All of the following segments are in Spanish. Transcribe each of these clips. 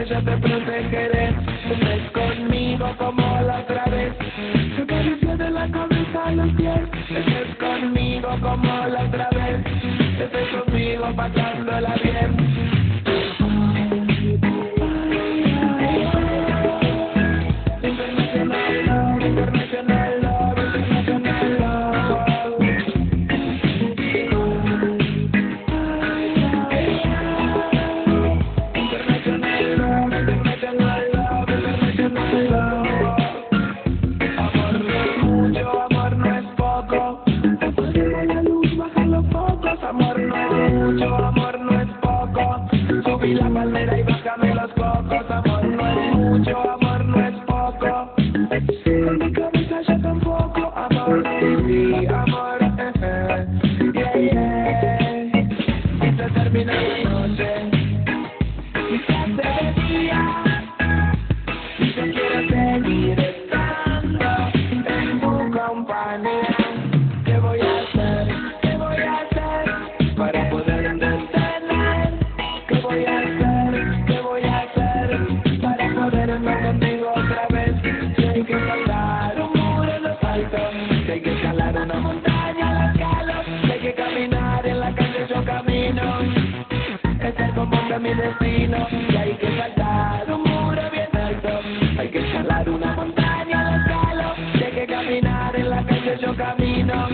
yo te protegeré. Estés conmigo como la otra vez. Te caricio de la cabeza a los pies. Estés conmigo como la otra vez. Estés conmigo pasándola bien. Amor no es mucho, amor no es poco. Subí la palmera y bájame los cocos. Amor no es mucho, amor no es poco. En mi cabeza ya tampoco. Amor, sí, amor, yeah, yeah. Y se termina la noche y se hace de día. Y yo quiero seguir estando en tu compañía. ¿Qué voy a hacer? ¿Qué voy a hacer para poder entretener? ¿Qué voy a hacer? ¿Qué voy a hacer para poder estar contigo otra vez? Si hay que saltar un muro lo salto, si hay que escalar una montaña la escalo, si hay que caminar en la calle yo camino. Este es como que mi destino. Si hay que saltar un muro bien alto, hay que escalar una montaña la escalo, si hay que caminar en la calle yo camino.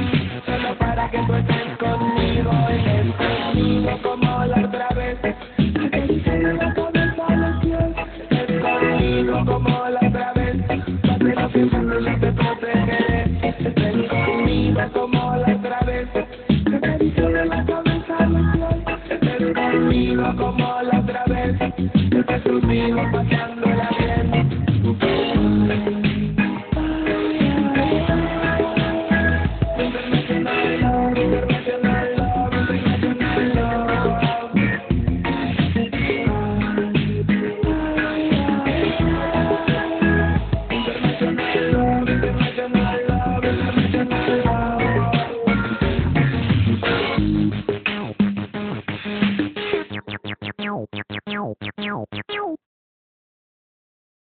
Solo para que tú estés conmigo, estés conmigo como la otra vez. Que quisiera la cabeza a los pies, estés conmigo como la otra vez. Pase lo que pase yo te protegeré, estés conmigo como la otra vez. Que quisiera la cabeza a los pies, estés conmigo como la otra vez. Estés conmigo pasándola bien. International love.